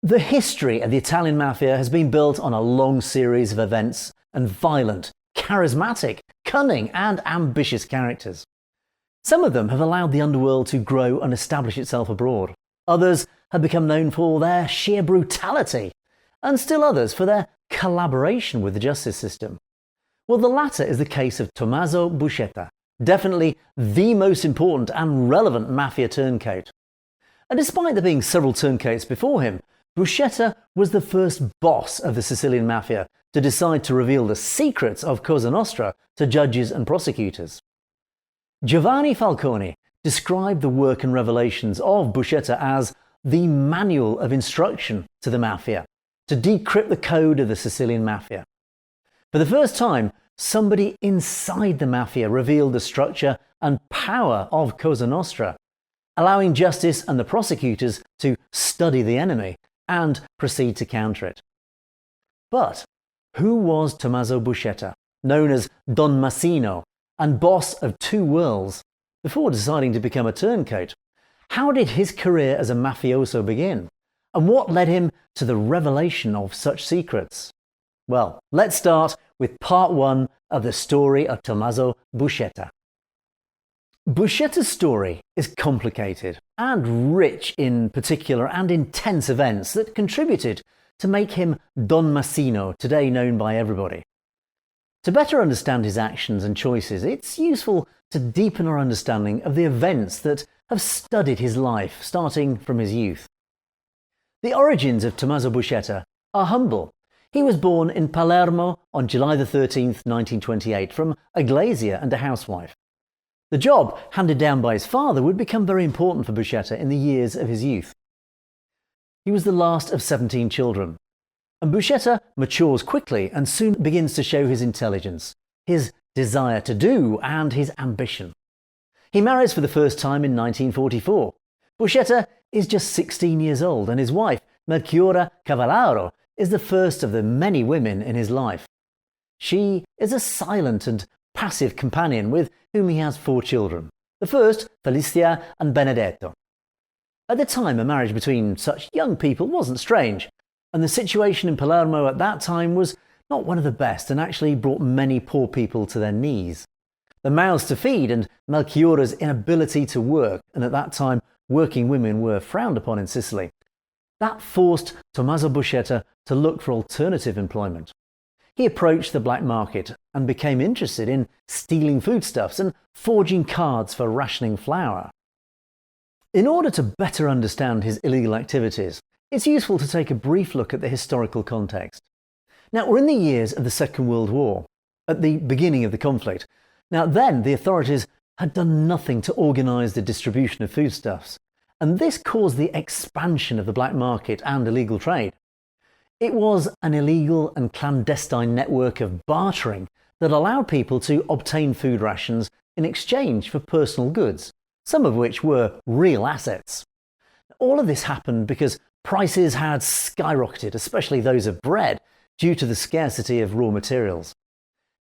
The history of the Italian Mafia has been built on a long series of events and violent, charismatic, cunning and ambitious characters. Some of them have allowed the underworld to grow and establish itself abroad. Others have become known for their sheer brutality, and still others for their collaboration with the justice system. Well, the latter is the case of Tommaso Buscetta, definitely the most important and relevant mafia turncoat. And despite there being several turncoats before him, Buscetta was the first boss of the Sicilian Mafia to decide to reveal the secrets of Cosa Nostra to judges and prosecutors. Giovanni Falcone described the work and revelations of Buscetta as the manual of instruction to the Mafia, to decrypt the code of the Sicilian Mafia. For the first time, somebody inside the Mafia revealed the structure and power of Cosa Nostra, allowing justice and the prosecutors to study the enemy and proceed to counter it. But who was Tommaso Buscetta, known as Don Massino and boss of two worlds, before deciding to become a turncoat? How did his career as a mafioso begin? And what led him to the revelation of such secrets? Well, let's start with part one of the story of Tommaso Buscetta. Buscetta's story is complicated and rich in particular and intense events that contributed to make him Don Massino, today known by everybody. To better understand his actions and choices, it's useful to deepen our understanding of the events that have studied his life, starting from his youth. The origins of Tommaso Buscetta are humble. He was born in Palermo on July 13, 1928, from a glazier and a housewife. The job handed down by his father would become very important for Buscetta in the years of his youth. He was the last of 17 children, and Buscetta matures quickly and soon begins to show his intelligence, his desire to do, and his ambition. He marries for the first time in 1944. Buscetta is just 16 years old, and his wife, Melchiora Cavallaro, is the first of the many women in his life. She is a silent and passive companion with whom he has 4 children. The first, Felicia and Benedetto. At the time, a marriage between such young people wasn't strange, and the situation in Palermo at that time was not one of the best and actually brought many poor people to their knees. The mouths to feed and Melchiora's inability to work, and at that time working women were frowned upon in Sicily, that forced Tommaso Buscetta to look for alternative employment. He approached the black market and became interested in stealing foodstuffs and forging cards for rationing flour. In order to better understand his illegal activities, it's useful to take a brief look at the historical context. Now, we're in the years of the Second World War, at the beginning of the conflict. Now, then the authorities had done nothing to organise the distribution of foodstuffs, and this caused the expansion of the black market and illegal trade. It was an illegal and clandestine network of bartering that allowed people to obtain food rations in exchange for personal goods, some of which were real assets. All of this happened because prices had skyrocketed, especially those of bread, due to the scarcity of raw materials.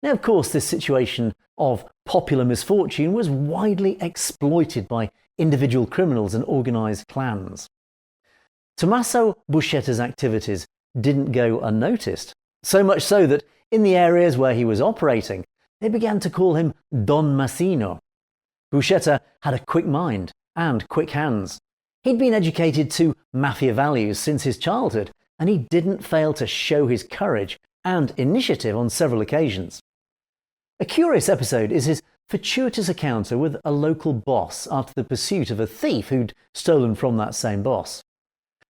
Now, of course, this situation of popular misfortune was widely exploited by individual criminals and organised clans. Tommaso Buscetta's activities didn't go unnoticed, so much so that in the areas where he was operating, they began to call him Don Massino. Buscetta had a quick mind and quick hands. He'd been educated to mafia values since his childhood, and he didn't fail to show his courage and initiative on several occasions. A curious episode is his fortuitous encounter with a local boss after the pursuit of a thief who'd stolen from that same boss.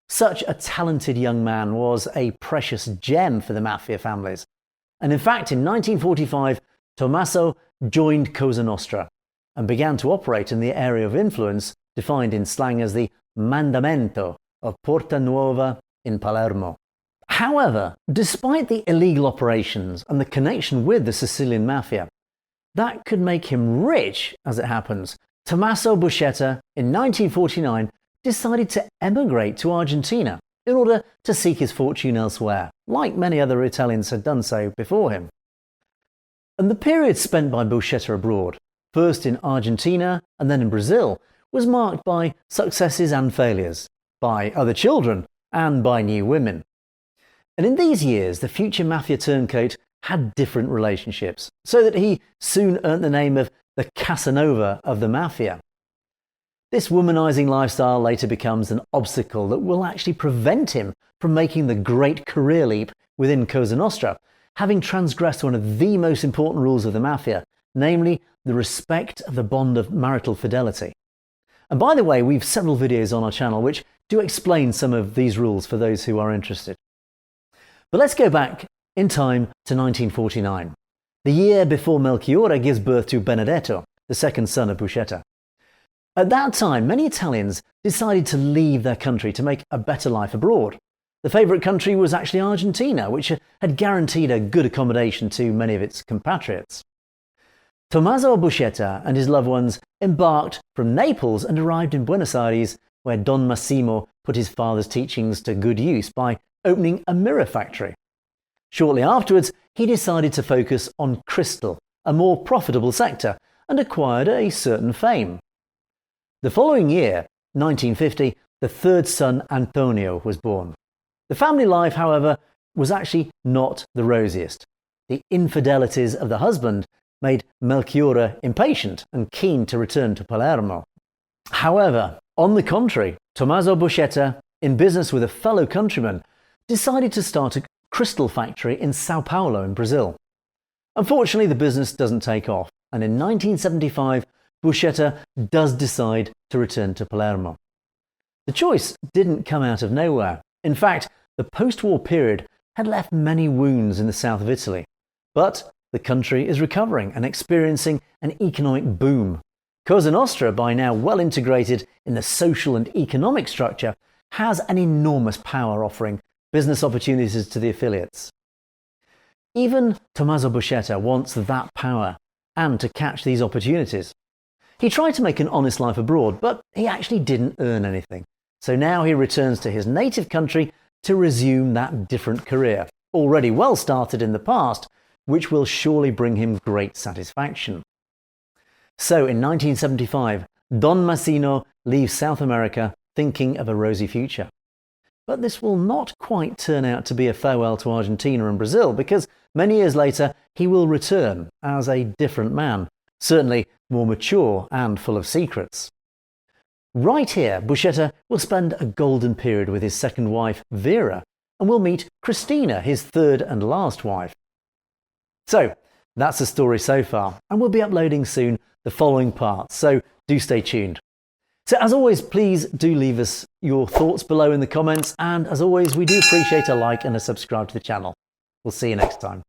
Such a talented young man was a precious gem for the mafia families. And in fact, in 1945, Tommaso joined Cosa Nostra and began to operate in the area of influence defined in slang as the Mandamento of Porta Nuova in Palermo. However, despite the illegal operations and the connection with the Sicilian Mafia, that could make him rich, as it happens. Tommaso Buscetta, in 1949, decided to emigrate to Argentina in order to seek his fortune elsewhere, like many other Italians had done so before him. And the period spent by Buscetta abroad, first in Argentina and then in Brazil, was marked by successes and failures, by other children and by new women. And in these years, the future mafia turncoat had different relationships, so that he soon earned the name of the Casanova of the mafia. This womanizing lifestyle later becomes an obstacle that will actually prevent him from making the great career leap within Cosa Nostra, having transgressed one of the most important rules of the mafia, namely the respect of the bond of marital fidelity. And by the way, we've several videos on our channel which do explain some of these rules for those who are interested. But let's go back in time to 1949, the year before Melchiorre gives birth to Benedetto, the second son of Buscetta. At that time, many Italians decided to leave their country to make a better life abroad. The favourite country was actually Argentina, which had guaranteed a good accommodation to many of its compatriots. Tommaso Buscetta and his loved ones embarked from Naples and arrived in Buenos Aires, where Don Massimo put his father's teachings to good use by opening a mirror factory. Shortly afterwards, he decided to focus on crystal, a more profitable sector, and acquired a certain fame. The following year, 1950, the third son Antonio was born. The family life, however, was actually not the rosiest. The infidelities of the husband made Melchiorre impatient and keen to return to Palermo. However, on the contrary, Tommaso Buscetta, in business with a fellow countryman, decided to start a crystal factory in Sao Paulo in Brazil. Unfortunately, the business doesn't take off, and in 1975, Buscetta does decide to return to Palermo. The choice didn't come out of nowhere. In fact, the post-war period had left many wounds in the south of Italy, but the country is recovering and experiencing an economic boom. Cosa Nostra, by now well integrated in the social and economic structure, has an enormous power, offering business opportunities to the affiliates. Even Tommaso Buscetta wants that power and to catch these opportunities. He tried to make an honest life abroad, but he actually didn't earn anything. So now he returns to his native country to resume that different career, already well started in the past, which will surely bring him great satisfaction. So in 1975, Don Massimo leaves South America thinking of a rosy future. But this will not quite turn out to be a farewell to Argentina and Brazil, because many years later he will return as a different man, certainly more mature and full of secrets. Right here, Buscetta will spend a golden period with his second wife, Vera, and will meet Cristina, his third and last wife. So, that's the story so far, and we'll be uploading soon the following parts, so do stay tuned. So as always, please do leave us your thoughts below in the comments, and as always, we do appreciate a like and a subscribe to the channel. We'll see you next time.